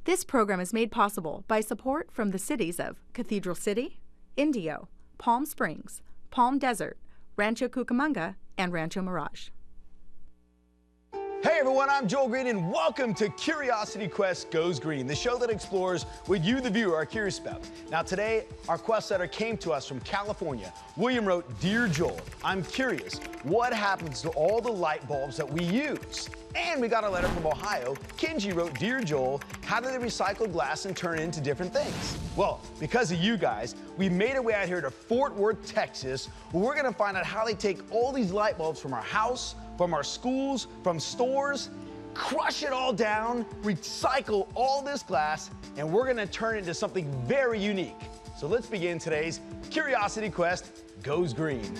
This program is made possible by support from the cities of Cathedral City, Indio, Palm Springs, Palm Desert, Rancho Cucamonga, and Rancho Mirage. Hey everyone, I'm Joel Greene and welcome to Curiosity Quest Goes Green, the show that explores what you, the viewer, are curious about. Now today, our quest letter came to us from California. William wrote, "Dear Joel, I'm curious, what happens to all the light bulbs that we use?" And we got a letter from Ohio. Kenji wrote, "Dear Joel, how do they recycle glass and turn it into different things?" Well, because of you guys, we made our way out here to Fort Worth, Texas, where we're gonna find out how they take all these light bulbs from our house, from our schools, from stores, crush it all down, recycle all this glass, and we're gonna turn it into something very unique. So let's begin today's Curiosity Quest Goes Green.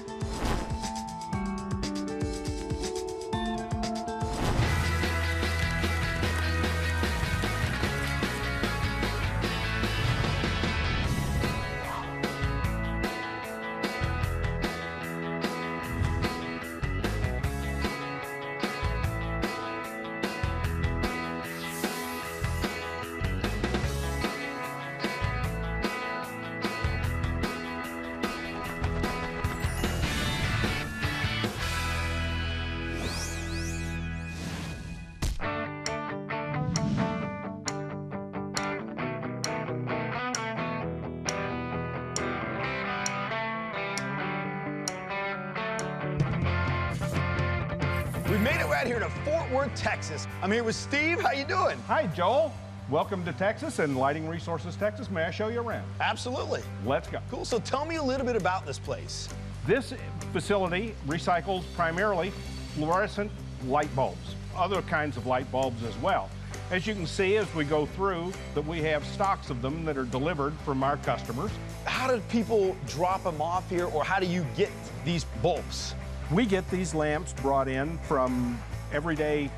We made it right here to Fort Worth, Texas. I'm here with Steve. How you doing? Hi, Joel. Welcome to Texas and Lighting Resources Texas. May I show you around? Absolutely. Let's go. Cool. So tell me a little bit about this place. This facility recycles primarily fluorescent light bulbs, other kinds of light bulbs as well. As you can see as we go through, that we have stocks of them that are delivered from our customers. How do people drop them off here, or how do you get these bulbs? We get these lamps brought in from everyday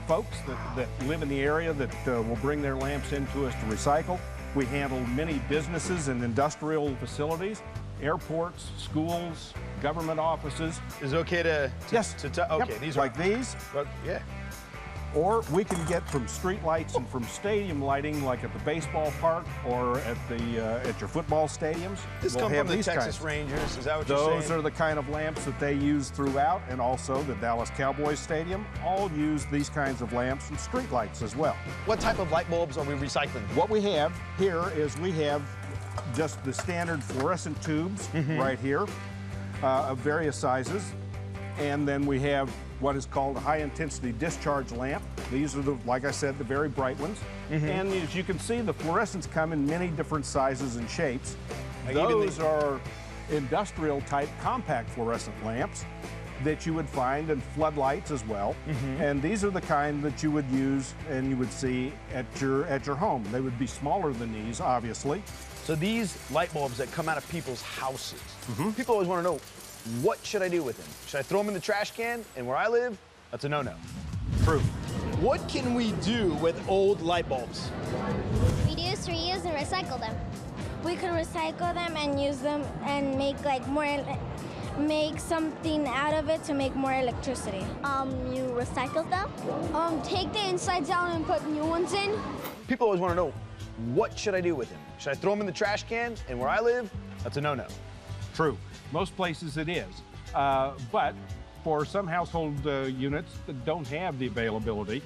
folks that live in the area that will bring their lamps into us to recycle. We handle many businesses and industrial facilities, airports, schools, government offices. Is it okay to yes. Okay, yep. these are like these. Yeah. Or we can get from street lights and from stadium lighting, like at the baseball park or at your football stadiums. This we'll come have from the these Texas kinds. Rangers, is that what you're saying? Those are the kind of lamps that they use throughout, and also the Dallas Cowboys Stadium all use these kinds of lamps and street lights as well. What type of light bulbs are we recycling? What we have here is we have just the standard fluorescent tubes right here of various sizes, and then we have what is called a high-intensity discharge lamp. These are, like I said, the very bright ones. And as you can see, the fluorescents come in many different sizes and shapes. Those are industrial-type compact fluorescent lamps that you would find in floodlights as well. And these are the kind that you would use and you would see at your home. They would be smaller than these, obviously. So these light bulbs that come out of people's houses, people always want to know, what should I do with them? Should I throw them in the trash can? And where I live, that's a no-no. True. What can we do with old light bulbs? Reduce, reuse, and recycle them. We can recycle them and use them and make make something out of it to make more electricity. You recycle them? Take the insides out and put new ones in. People always want to know, what should I do with them? Should I throw them in the trash can? And where I live, that's a no-no. True. Most places it is. But for some household units that don't have the availability,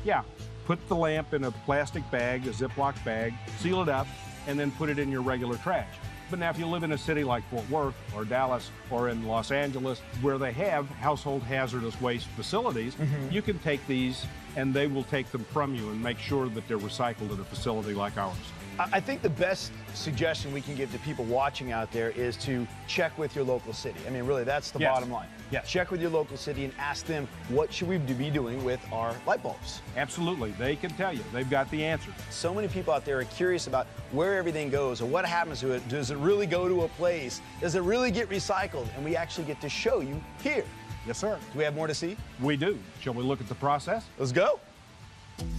yeah, put the lamp in a plastic bag, a Ziploc bag, seal it up, and then put it in your regular trash. But now if you live in a city like Fort Worth or Dallas or in Los Angeles, where they have household hazardous waste facilities, you can take these and they will take them from you and make sure that they're recycled at a facility like ours. I think the best suggestion we can give to people watching out there is to check with your local city. I mean, really, that's the bottom line. Yes. Check with your local city and ask them, what should we be doing with our light bulbs? Absolutely. They can tell you. They've got the answer. So many people out there are curious about where everything goes or what happens to it. Does it really go to a place? Does it really get recycled? And we actually get to show you here. Yes, sir. Do we have more to see? We do. Shall we look at the process? Let's go.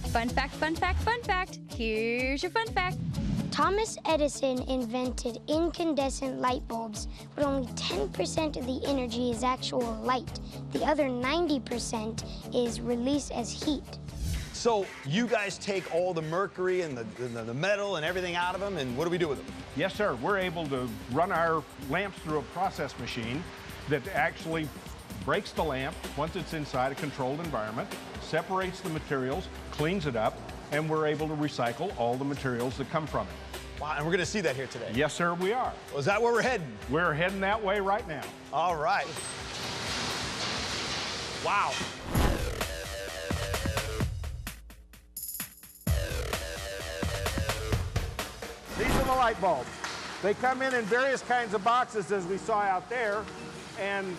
Fun fact, fun fact, fun fact. Here's your fun fact. Thomas Edison invented incandescent light bulbs, but only 10% of the energy is actual light. The other 90% is released as heat. So you guys take all the mercury and the metal and everything out of them, and what do we do with them? Yes, sir. We're able to run our lamps through a process machine that actually breaks the lamp once it's inside a controlled environment, separates the materials, cleans it up, and we're able to recycle all the materials that come from it. Wow, and we're gonna see that here today. Yes, sir, we are. Well, is that where we're heading? We're heading that way right now. All right. Wow. These are the light bulbs. They come in various kinds of boxes, as we saw out there. And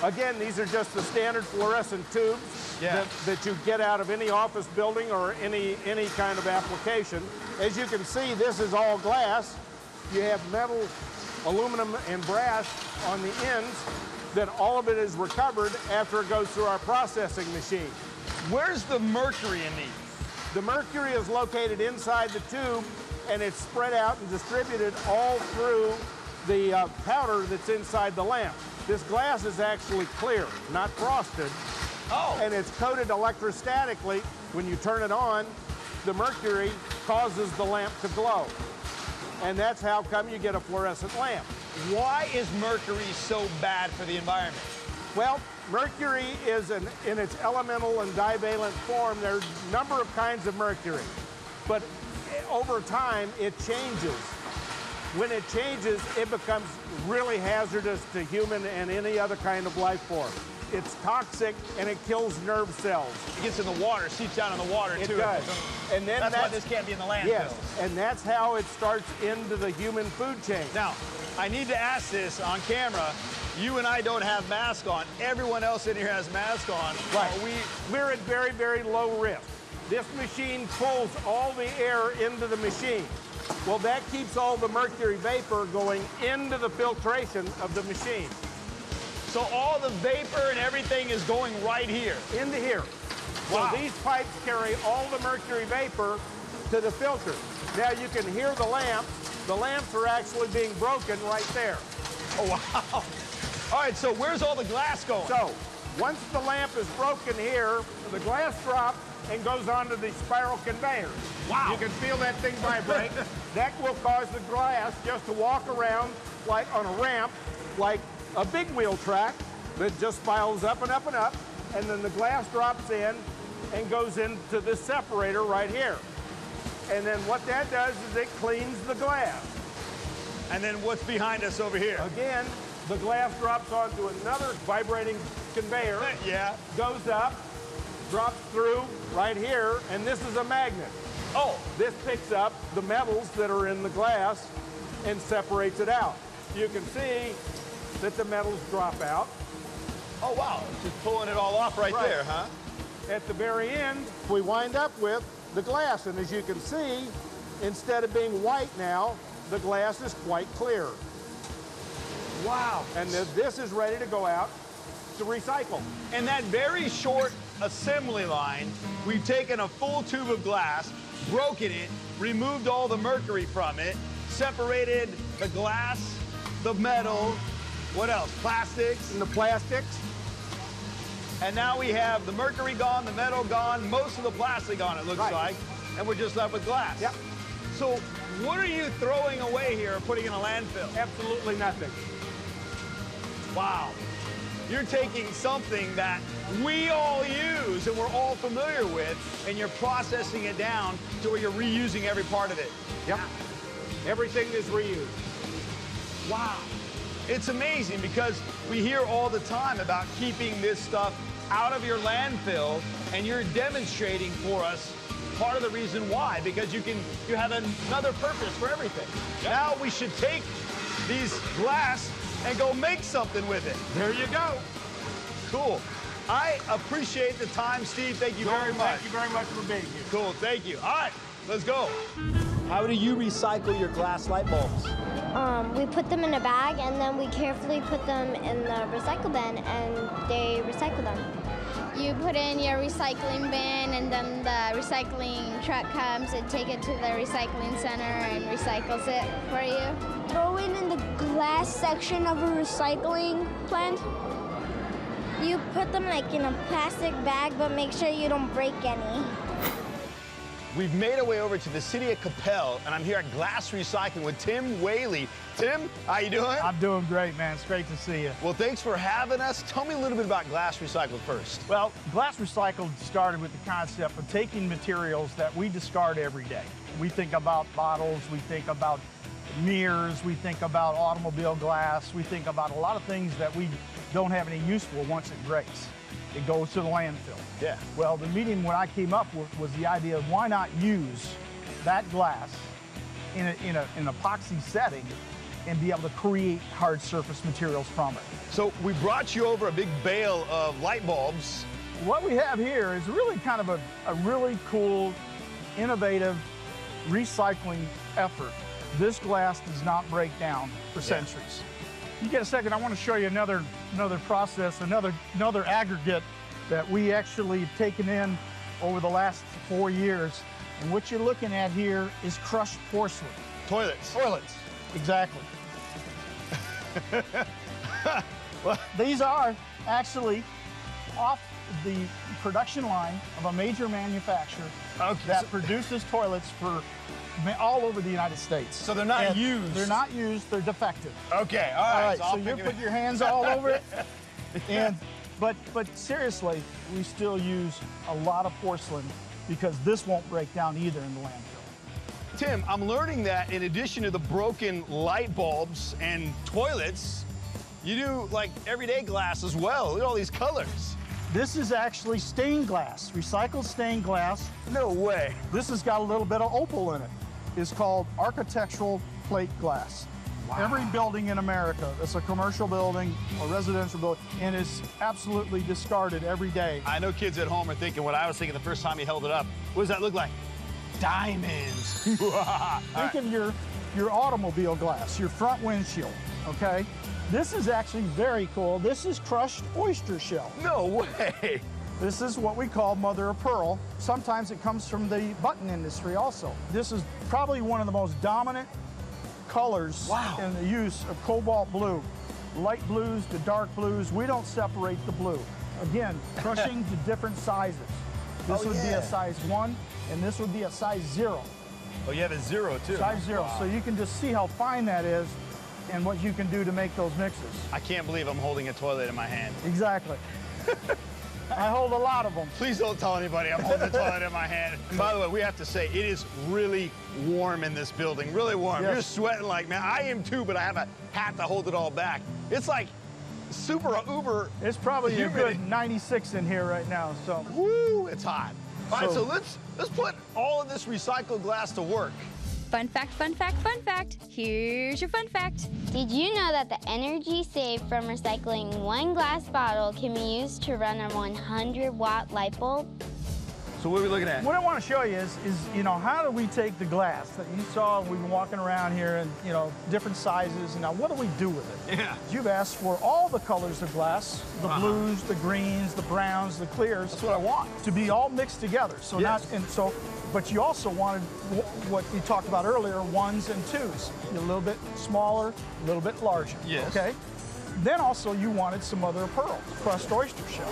again, these are just the standard fluorescent tubes that you get out of any office building or any kind of application. As you can see, this is all glass. You have metal, aluminum, and brass on the ends. Then all of it is recovered after it goes through our processing machine. Where's the mercury in these? The mercury is located inside the tube, and it's spread out and distributed all through the powder that's inside the lamp. This glass is actually clear, not frosted. Oh. And it's coated electrostatically. When you turn it on, the mercury causes the lamp to glow. And that's how come you get a fluorescent lamp. Why is mercury so bad for the environment? Well, mercury is in its elemental and divalent form. There's a number of kinds of mercury, but over time it changes. When it changes, it becomes really hazardous to human and any other kind of life form. It's toxic and it kills nerve cells. It gets in the water, seeps down in the water too. It does. And then that's why this can't be in the landfill. Yes, and that's how it starts into the human food chain. Now, I need to ask this on camera. You and I don't have masks on. Everyone else in here has masks on. Right. We're at very, very low risk. This machine pulls all the air into the machine. Well, that keeps all the mercury vapor going into the filtration of the machine. So all the vapor and everything is going right here? Into here. Wow. So these pipes carry all the mercury vapor to the filter. Now you can hear the lamps. The lamps are actually being broken right there. Oh, wow. All right, so where's all the glass going? So once the lamp is broken here, the glass drops and goes onto the spiral conveyor. Wow. You can feel that thing vibrate. That will cause the glass just to walk around like on a ramp, like a big wheel track that just spirals up and up and up, and then the glass drops in and goes into this separator right here. And then what that does is it cleans the glass. And then what's behind us over here? Again, the glass drops onto another vibrating conveyor. Yeah. Goes up, drops through right here, and this is a magnet. Oh. This picks up the metals that are in the glass and separates it out. You can see that the metals drop out. Oh, wow. Just pulling it all off right there, huh? At the very end, we wind up with the glass, and as you can see, instead of being white now, the glass is quite clear. Wow. And this is ready to go out to recycle. In that very short assembly line, we've taken a full tube of glass, broken it, removed all the mercury from it, separated the glass, the metal, what else? Plastics. And the plastics. And now we have the mercury gone, the metal gone, most of the plastic gone, it looks like, and we're just left with glass. Yep. So what are you throwing away here or putting in a landfill? Absolutely nothing. Wow. You're taking something that we all use and we're all familiar with, and you're processing it down to where you're reusing every part of it. Yep. Everything is reused. Wow. It's amazing because we hear all the time about keeping this stuff out of your landfill, and you're demonstrating for us part of the reason why, because you have another purpose for everything. Yep. Now we should take these glass and go make something with it. There you go. Cool. I appreciate the time, Steve. Thank you very much. Thank you very much for being here. Cool, thank you. All right, let's go. How do you recycle your glass light bulbs? We put them in a bag, and then we carefully put them in the recycle bin, and they recycle them. You put in your recycling bin, and then the recycling truck comes and take it to the recycling center and recycles it for you. Throw it in the glass section of a recycling plant. You put them like in a plastic bag, but make sure you don't break any. we've made our way over to the city of Capel, and I'm here at Glass Recycling with Tim Whaley. Tim, how you doing? I'm doing great, man. It's great to see you. Well, thanks for having us. Tell me a little bit about Glass Recycled first. Well, Glass Recycled started with the concept of taking materials that we discard every day. We think about bottles, we think about mirrors, we think about automobile glass, we think about a lot of things that we don't have any use for once it breaks. It goes to the landfill. Yeah. Well, the meeting when I came up with was the idea of why not use that glass in an epoxy setting and be able to create hard surface materials from it. So we brought you over a big bale of light bulbs. What we have here is really kind of a really cool, innovative recycling effort. This glass does not break down for centuries. You get a second, I want to show you another process, another aggregate that we actually taken in over the last 4 years. And what you're looking at here is crushed porcelain. Toilets. Toilets, exactly. Well, these are actually off the production line of a major manufacturer that produces toilets for all over the United States. So they're not used? They're not used, they're defective. Okay, all right. So you put your hands all over it. But seriously, we still use a lot of porcelain because this won't break down either in the landfill. Tim, I'm learning that in addition to the broken light bulbs and toilets, you do like everyday glass as well. Look at all these colors. This is actually stained glass, recycled stained glass. No way. This has got a little bit of opal in it. It's called architectural plate glass. Wow. Every building in America, it's a commercial building, a residential building, and it's absolutely discarded every day. I know kids at home are thinking what I was thinking the first time you held it up. What does that look like? Diamonds. Think of your automobile glass, your front windshield, okay? This is actually very cool. This is crushed oyster shell. No way. This is what we call mother of pearl. Sometimes it comes from the button industry also. This is probably one of the most dominant colors in the use of cobalt blue. Light blues to dark blues, we don't separate the blue. Again, crushing to different sizes. This would be a size 1, and this would be a size 0. Oh, you have a 0 too. Size 0, wow. So you can just see how fine that is and what you can do to make those mixes. I can't believe I'm holding a toilet in my hand. Exactly. I hold a lot of them. Please don't tell anybody I'm holding a toilet in my hand. By the way, we have to say, it is really warm in this building, really warm. Yes. You're sweating like, man, I am too, but I have a hat to hold it all back. It's like super uber. It's probably humid. a good 96 in here right now, so. Woo, it's hot. All right, so let's put all of this recycled glass to work. Fun fact, fun fact, fun fact. Here's your fun fact. Did you know that the energy saved from recycling one glass bottle can be used to run a 100-watt light bulb? So what are we looking at? What I want to show you is how do we take the glass that you saw, we've been walking around here and, different sizes, and now what do we do with it? Yeah. You've asked for all the colors of glass, the blues, the greens, the browns, the clears. That's what I want. To be all mixed together. So but you also wanted what you talked about earlier, 1s and 2s. A little bit smaller, a little bit larger. Yes. Okay? Then also you wanted some mother of pearl, crushed oyster shell.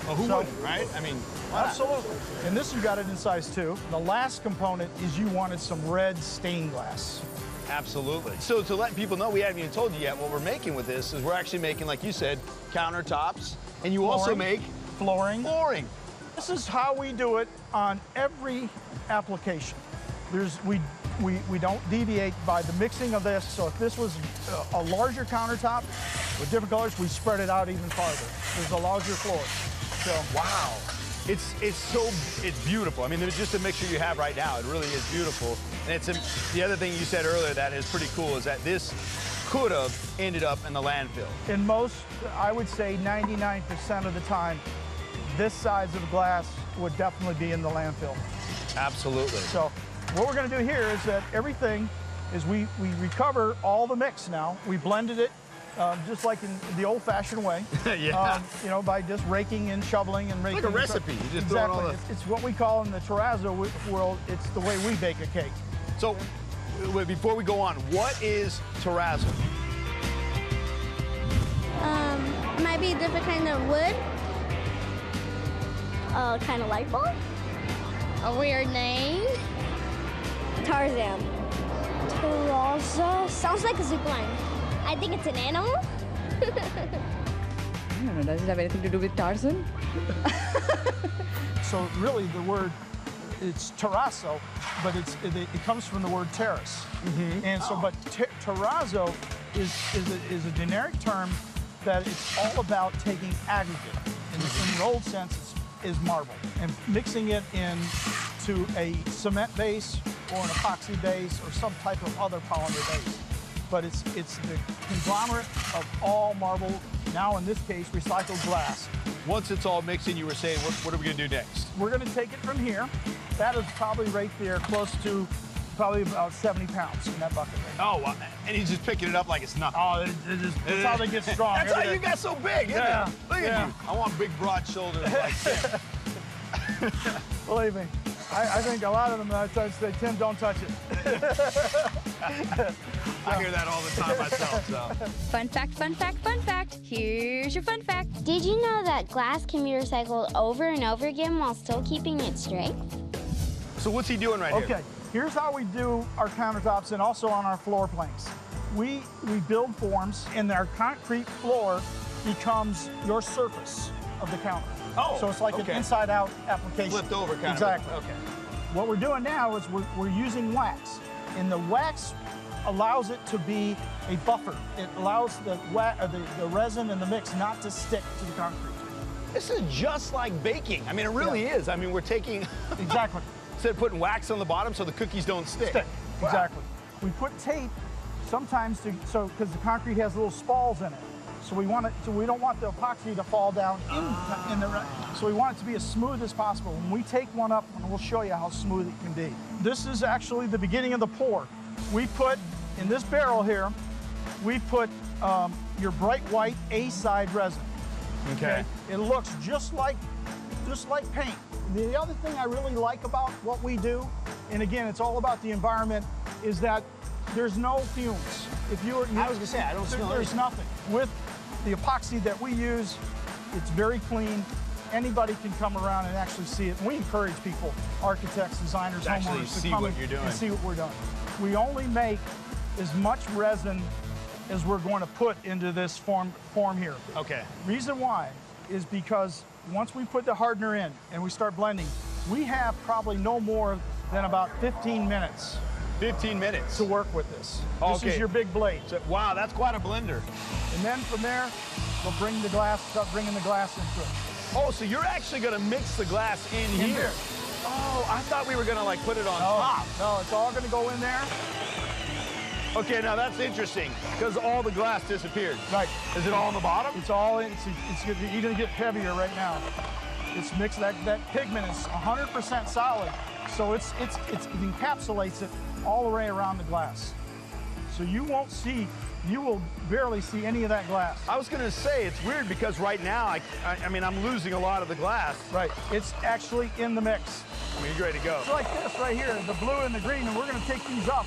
Well, who wouldn't, right? I mean, absolutely. And this, you got it in size 2. The last component is you wanted some red stained glass. Absolutely. So to let people know, we haven't even told you yet, what we're making with this is we're actually making, like you said, countertops, and you also make flooring. Flooring. This is how we do it on every application. We don't deviate by the mixing of this. So if this was a larger countertop with different colors, we spread it out even farther. There's a larger floor. So wow, it's beautiful. I mean, there's just a mixture you have right now. It really is beautiful. And the other thing you said earlier that is pretty cool is that this could have ended up in the landfill. In most, I would say 99% of the time, this size of glass would definitely be in the landfill. Absolutely. So what we're going to do here is that everything is we recover all the mix now. We blended it just like in the old-fashioned way. Yeah. By just raking and shoveling and raking. Like a recipe. You just throw exactly. it all the... It's what we call in the terrazzo world, it's the way we bake a cake. So before we go on, what is terrazzo? Might be a different kind of wood. Kind of light bulb. a weird name. Tarzan. Terrazzo. Sounds like a zip line. I think it's an animal. I don't know, does it have anything to do with Tarzan? So really the word, it's terrazzo, but it comes from the word terrace. And so, but terrazzo is a generic term that it's all about taking aggregate. In the old sense, is marble and mixing it into a cement base or an epoxy base or some type of other polymer base. But it's the conglomerate of all marble, now in this case, recycled glass. Once it's all mixed in, you were saying, what are we going to do next? We're going to take it from here. That is probably right there, close to probably about 70 pounds in that bucket right now. Oh, wow. And he's just picking it up like it's nothing. Oh, that's how they get strong. That's how you got so big, isn't it? Look at you. I want big, broad shoulders like Tim. Believe me, I think a lot of them that I touch say, Tim, don't touch it. I hear that all the time myself, so. Fun fact, fun fact, fun fact. Here's your fun fact. Did you know that glass can be recycled over and over again while still keeping its strength? So what's he doing right here? Okay, here's how we do our countertops and also on our floor planks. We build forms, and our concrete floor becomes your surface of the counter. Oh, so it's like an inside-out application. Flipped over kind exactly. of. Okay. What we're doing now is we're using wax, and the wax allows it to be a buffer. It allows the resin and the mix not to stick to the concrete. This is just like baking. I mean, it really is. I mean, we're taking... Exactly. Instead of putting wax on the bottom so the cookies don't stick. Wow. Exactly. We put tape sometimes because the concrete has little spalls in it. So we don't want the epoxy to fall down in the so we want it to be as smooth as possible. When we take one up, and we'll show you how smooth it can be. This is actually the beginning of the pour. We put in this barrel here, we put your bright white A-side resin. Okay. It looks just like paint. The other thing I really like about what we do, and again, it's all about the environment, is that there's no fumes. If you were, I was gonna say, I don't smell there's anything. nothing. With the epoxy that we use, it's very clean. Anybody can come around and actually see it. And we encourage people, architects, designers, Actually homeowners, see to come what you're doing. and see what we're doing. We only make as much resin as we're going to put into this form here. Okay. Reason why is because once we put the hardener in and we start blending, we have probably no more than about 15 minutes 15 minutes. to work with this. This Okay. is your big blade. So, wow, that's quite a blender. And then from there, we'll start bringing the glass into it. Oh, so you're actually going to mix the glass in here? here. Oh, I thought we were going to like put it on top. No, it's all going to go in there. Okay, now that's interesting because all the glass disappeared. Right. Is it all on the bottom? It's all in. You're going to get heavier right now. It's mixed. That pigment is 100% solid, so it encapsulates it all the way around the glass. So you will barely see any of that glass. I was going to say it's weird because right now, I mean, I'm losing a lot of the glass. Right. It's actually in the mix. I mean, you're ready to go. It's like this right here, the blue and the green, and we're going to take these up.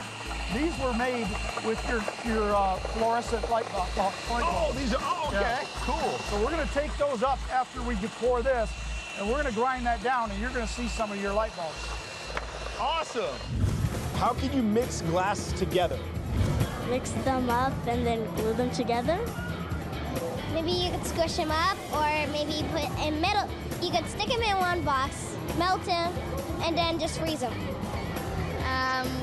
These were made with your fluorescent light bulb. Oh, these are, okay, Yeah. cool. So we're going to take those up after we pour this, and we're going to grind that down, and you're going to see some of your light bulbs. Awesome. How can you mix glass together? Mix them up and then glue them together. Maybe you could squish them up, or maybe put in metal. You could stick them in one box, melt them, and then just freeze them.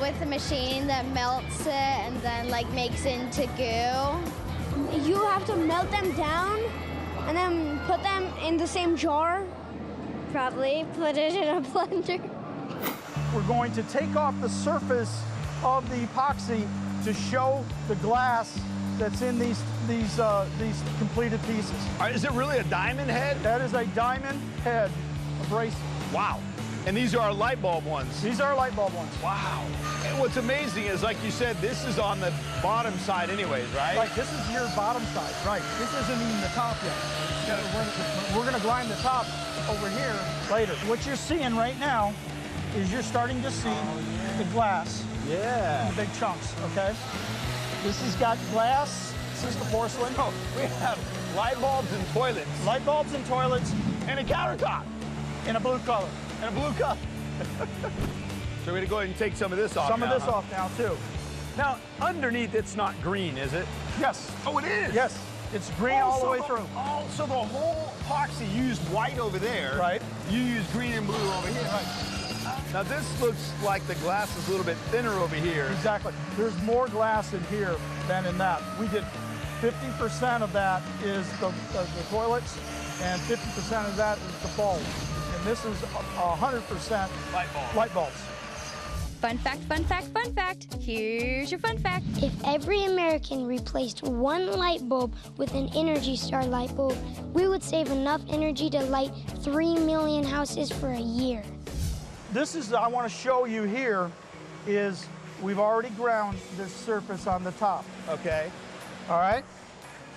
With a machine that melts it and then like makes into goo. You have to melt them down and then put them in the same jar. Probably put it in a blender. We're going to take off the surface of the epoxy to show the glass that's in these completed pieces. Is it really a diamond head? That is a diamond head abrasive. Wow. And these are our light bulb ones. These are light bulb ones. Wow. And what's amazing is, like you said, this is on the bottom side anyways, right? Right, this is your bottom side. Right, this isn't even the top yet. We're going to grind the top over here later. What you're seeing right now is you're starting to see the glass. Yeah. The big chunks, okay? This has got glass. This is the porcelain. Oh, we have light bulbs and toilets. Light bulbs and toilets And a countertop. in a blue color. And a blue cup. So we're gonna go ahead and take some of this off. Some now, of this huh? off now too. Now, underneath it's not green, is it? Yes. Oh, it is? Yes. It's green all the way through. Oh, so the whole epoxy used white over there. Right. You use green and blue over here. Right. Now this looks like the glass is a little bit thinner over here. Exactly. There's more glass in here than in that. We did 50% of that is the toilets, and 50% of that is the bulbs. And this is 100% light bulbs. Fun fact, fun fact, fun fact. Here's your fun fact. If every American replaced one light bulb with an Energy Star light bulb, we would save enough energy to light 3 million houses for a year. This is, I want to show you here, is we've already ground this surface on the top. Okay. All right?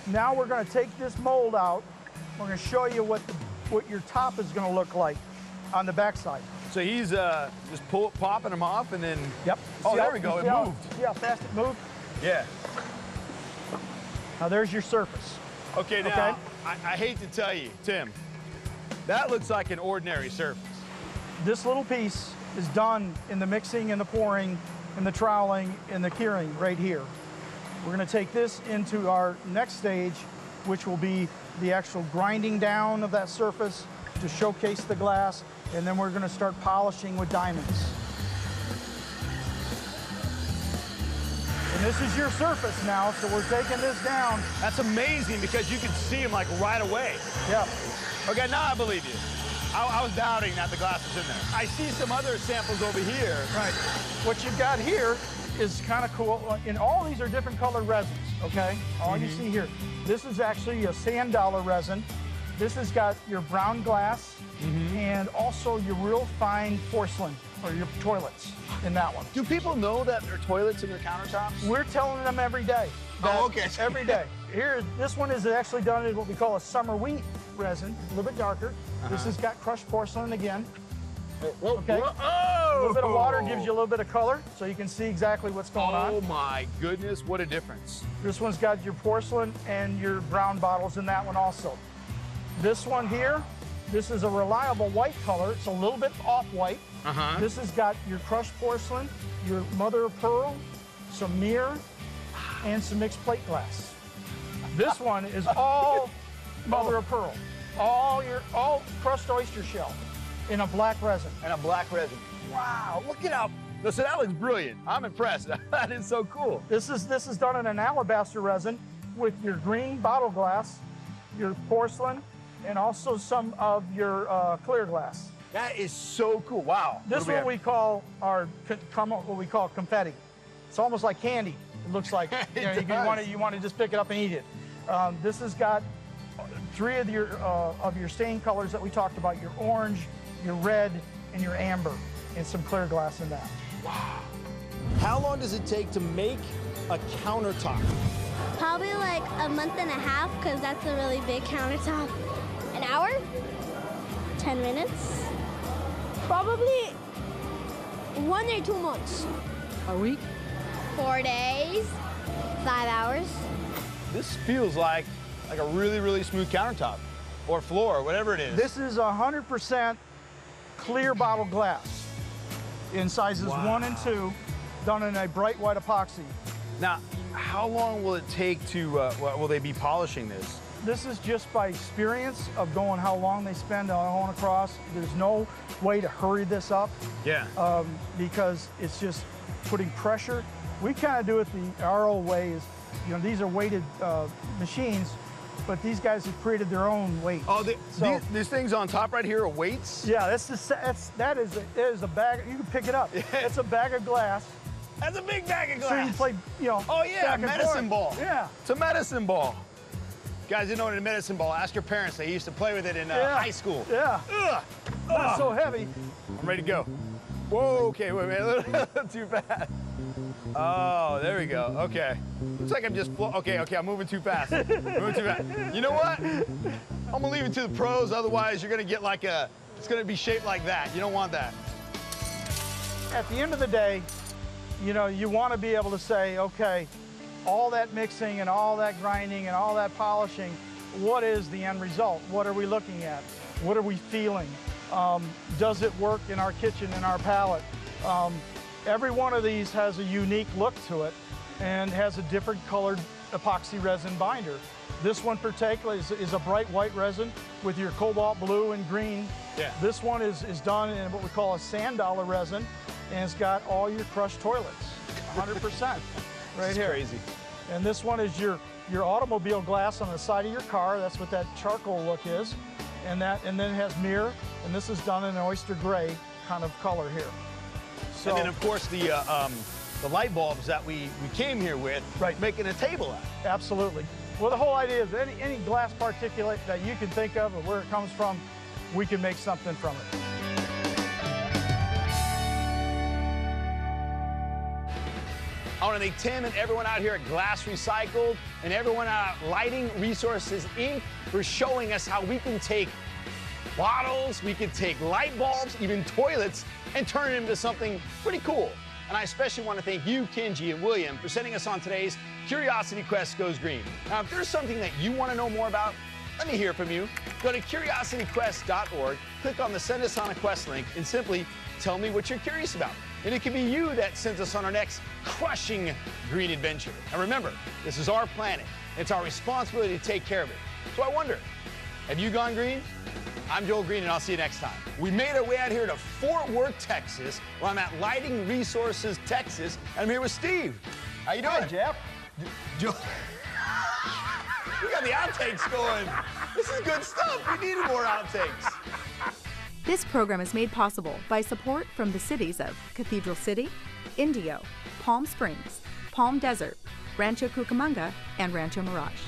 Now we're going to take this mold out. We're going to show you what your top is going to look like on the backside. So he's just popping them off and then... Yep. Oh, See there how- we go, it see how- moved. See how fast it moved? Yeah. Now there's your surface. Okay, now, Okay. I hate to tell you, Tim, that looks like an ordinary surface. This little piece is done in the mixing and the pouring and the troweling and the curing right here. We're going to take this into our next stage, which will be the actual grinding down of that surface to showcase the glass, and then we're going to start polishing with diamonds. And this is your surface now, so we're taking this down. That's amazing because you can see them like right away. Yeah. Okay, now I believe you. I was doubting that the glass was in there. I see some other samples over here. Right. What you've got here is kind of cool. And all these are different colored resins, okay? All you see here. This is actually a sand dollar resin. This has got your brown glass and also your real fine porcelain or your toilets in that one. Do people know that there are toilets in their countertops? We're telling them every day. Oh, okay. Every day. Here, this one is actually done in what we call a summer wheat resin, a little bit darker. This has got crushed porcelain again. Okay. A little bit of water gives you a little bit of color, so you can see exactly what's going on. Oh my goodness, what a difference. This one's got your porcelain and your brown bottles in that one also. This one here, this is a reliable white color. It's a little bit off-white. This has got your crushed porcelain, your mother of pearl, some mirror, and some mixed plate glass. This one is all mother of pearl. All crushed oyster shell in a black resin. And a black resin. Wow, look at how, listen, that looks brilliant. I'm impressed. That is so cool. This is done in an alabaster resin with your green bottle glass, your porcelain, and also some of your clear glass. That is so cool. Wow. This one we call what we call confetti. It's almost like candy. It looks like you want to just pick it up and eat it. This has got 3 of your stain colors that we talked about: your orange, your red, and your amber, and some clear glass in that. Wow. How long does it take to make a countertop? Probably like a month and a half, because that's a really big countertop. An hour? 10 minutes? Probably 1 or 2 months. A week? 4 days. 5 hours. This feels like a really, really smooth countertop or floor, whatever it is. This is 100% clear bottle glass in sizes 1 and 2, done in a bright white epoxy. Now, how long will it take to, will they be polishing this? This is just by experience of going how long they spend going across. There's no way to hurry this up. Yeah. Because it's just putting pressure. We kind of do it our old way. Is, these are weighted machines, but these guys have created their own weight. Oh, these things on top right here are weights? Yeah, that is a bag. You can pick it up. It's a bag of glass. That's a big bag of glass. So you can play, Oh yeah, back and medicine forth. ball. Yeah. It's a medicine ball. Guys, you know what a medicine ball? Ask your parents. They used to play with it in high school. Yeah. Ugh. Not so heavy. I'm ready to go. Whoa, okay, wait, a little too fast. Oh, there we go, okay. Looks like I'm just, okay, I'm moving too fast. Moving too fast. You know what? I'm gonna leave it to the pros, otherwise you're gonna get like it's gonna be shaped like that. You don't want that. At the end of the day, you want to be able to say, okay, all that mixing and all that grinding and all that polishing, what is the end result? What are we looking at? What are we feeling? Does it work in our kitchen, in our palette? Every one of these has a unique look to it and has a different colored epoxy resin binder. This one particularly is a bright white resin with your cobalt blue and green. Yeah. This one is done in what we call a sand dollar resin, and it's got all your crushed toilets, 100%. Right here. Crazy. And this one is your automobile glass on the side of your car. That's what that charcoal look is. And then it has mirror, and this is done in an oyster gray kind of color here. So, and then, of course, the light bulbs that we came here with, right, making a table out. Absolutely. Well, the whole idea is any glass particulate that you can think of or where it comes from, we can make something from it. I want to thank Tim and everyone out here at Glass Recycled and everyone at Lighting Resources, Inc. for showing us how we can take bottles, we can take light bulbs, even toilets, and turn it into something pretty cool. And I especially want to thank you, Kenji and William, for sending us on today's Curiosity Quest Goes Green. Now, if there's something that you want to know more about, let me hear from you. Go to curiosityquest.org, click on the Send Us on a Quest link, and simply tell me what you're curious about. And it could be you that sends us on our next crushing green adventure. And remember, this is our planet. It's our responsibility to take care of it. So I wonder, have you gone green? I'm Joel Greene, and I'll see you next time. We made our way out here to Fort Worth, Texas, where I'm at Lighting Resources, Texas, and I'm here with Steve. How you doing, Jeff? Joel. We got the outtakes going. This is good stuff. We needed more outtakes. This program is made possible by support from the cities of Cathedral City, Indio, Palm Springs, Palm Desert, Rancho Cucamonga, and Rancho Mirage.